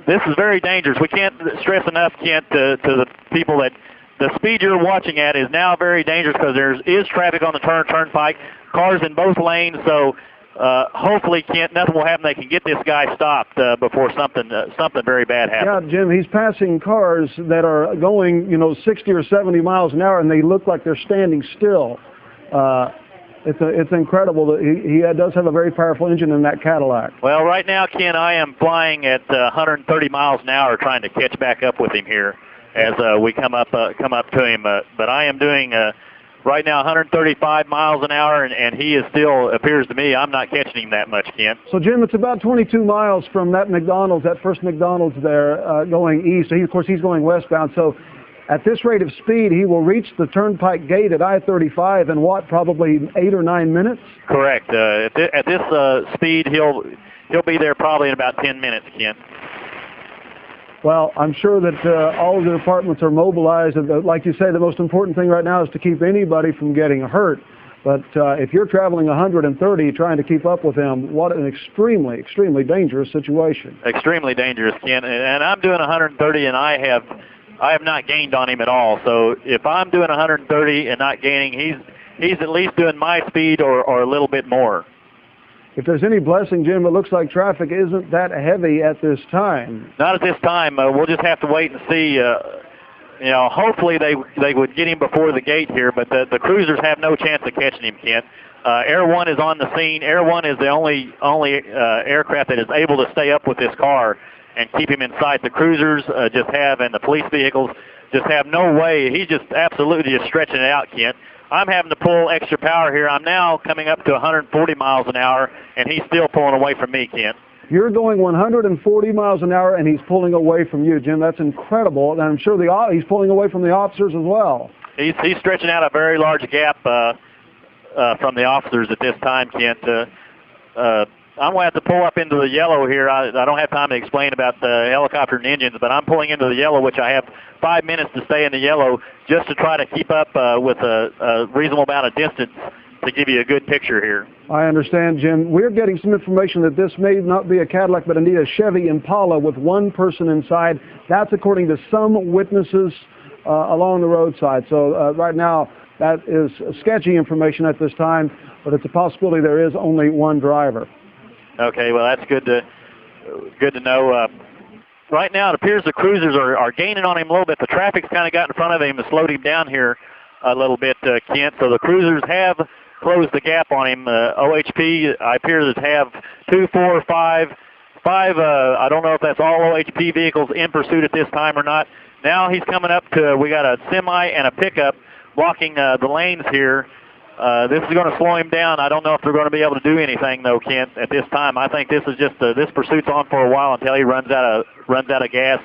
this is very dangerous. We can't stress enough, Kent, to the people that the speed you're watching at is now very dangerous because there is traffic on the turnpike, cars in both lanes. So hopefully, Kent, nothing will happen. They can get this guy stopped before something very bad happens. Yeah, Jim, he's passing cars that are going, 60 or 70 miles an hour, and they look like they're standing still. It's incredible that he does have a very powerful engine in that Cadillac. Well, right now, Ken, I am flying at 130 miles an hour trying to catch back up with him here as we come up to him. But I am doing right now 135 miles an hour, and he is still, appears to me, I'm not catching him that much, Ken. So, Jim, it's about 22 miles from that McDonald's, that first McDonald's there, going east. Of course, he's going westbound. So, at this rate of speed, he will reach the turnpike gate at I-35 in what, probably 8 or 9 minutes? Correct. At this speed, he'll be there probably in about 10 minutes, Ken. Well, I'm sure that all of the departments are mobilized. And like you say, the most important thing right now is to keep anybody from getting hurt. But if you're traveling 130 trying to keep up with him, what an extremely, extremely dangerous situation. Extremely dangerous, Ken. And I'm doing 130, and I have not gained on him at all. So if I'm doing 130 and not gaining, he's at least doing my speed or a little bit more. If there's any blessing, Jim, it looks like traffic isn't that heavy at this time. Not at this time. We'll just have to wait and see. Hopefully they would get him before the gate here, but the cruisers have no chance of catching him, Kent. Air One is on the scene. Air One is the only aircraft that is able to stay up with this car and keep him in sight. The cruisers and the police vehicles just have no way. He's just absolutely just stretching it out, Kent. I'm having to pull extra power here. I'm now coming up to 140 miles an hour, and he's still pulling away from me, Kent. You're going 140 miles an hour, and he's pulling away from you, Jim. That's incredible, and I'm sure he's pulling away from the officers as well. He's stretching out a very large gap from the officers at this time, Kent. I'm going to have to pull up into the yellow here. I don't have time to explain about the helicopter and engines, but I'm pulling into the yellow, which I have 5 minutes to stay in the yellow just to try to keep up with a reasonable amount of distance to give you a good picture here. I understand, Jim. We're getting some information that this may not be a Cadillac, but indeed a Chevy Impala with one person inside. That's according to some witnesses along the roadside. So right now, that is sketchy information at this time, but it's a possibility there is only one driver. Okay, well, that's good to know. Right now, it appears the cruisers are gaining on him a little bit. The traffic's kind of got in front of him and slowed him down here a little bit, Kent. So the cruisers have closed the gap on him. OHP, I appear to have 2, 4, 5. I don't know if that's all OHP vehicles in pursuit at this time or not. Now he's coming up to, we got a semi and a pickup blocking the lanes here. This is going to slow him down. I don't know if they're going to be able to do anything, though, Kent, at this time. I think this is just this pursuit's on for a while until he runs out of gas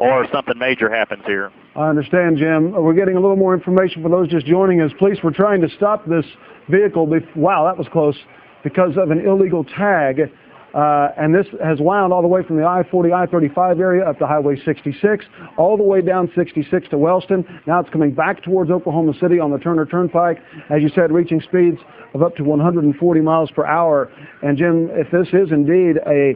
or something major happens here. I understand, Jim. We're getting a little more information for those just joining us. Police were trying to stop this vehicle. Wow, that was close, because of an illegal tag. And this has wound all the way from the I-40, I-35 area up to Highway 66, all the way down 66 to Wellston. Now it's coming back towards Oklahoma City on the Turner Turnpike, as you said, reaching speeds of up to 140 miles per hour. And Jim, if this is indeed a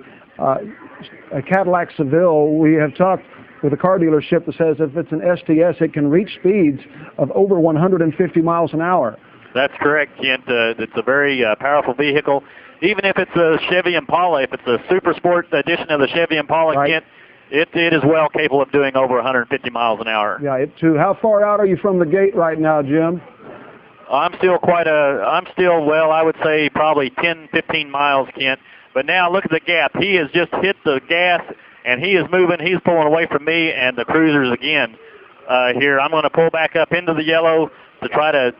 Cadillac Seville, we have talked with a car dealership that says if it's an STS, it can reach speeds of over 150 miles an hour. That's correct, Kent. It's a very powerful vehicle. Even if it's a Chevy Impala, if it's a Super Sport edition of the Chevy Impala, right, Kent, it is well capable of doing over 150 miles an hour. Yeah, it too. How far out are you from the gate right now, Jim? I'm still, I would say probably 10, 15 miles, Kent. But now look at the gap. He has just hit the gas, and he is moving. He's pulling away from me and the cruisers again here. I'm going to pull back up into the yellow to try to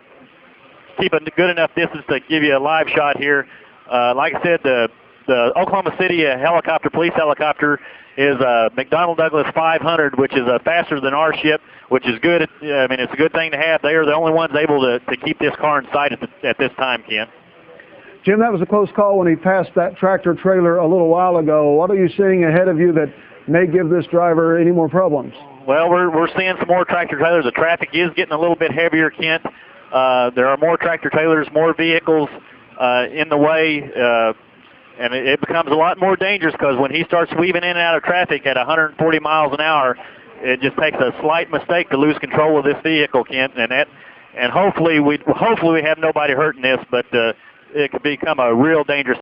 keep a good enough distance to give you a live shot here. Like I said, the Oklahoma City police helicopter is a McDonnell Douglas 500, which is faster than our ship, which is good. I mean, it's a good thing to have. They are the only ones able to keep this car in sight at this time, Ken. Jim, that was a close call when he passed that tractor trailer a little while ago. What are you seeing ahead of you that may give this driver any more problems? Well, we're seeing some more tractor trailers. The traffic is getting a little bit heavier, Kent. There are more tractor trailers, more vehicles in the way. And it becomes a lot more dangerous because when he starts weaving in and out of traffic at 140 miles an hour, it just takes a slight mistake to lose control of this vehicle, Kent. And hopefully we have nobody hurt in this, but it could become a real dangerous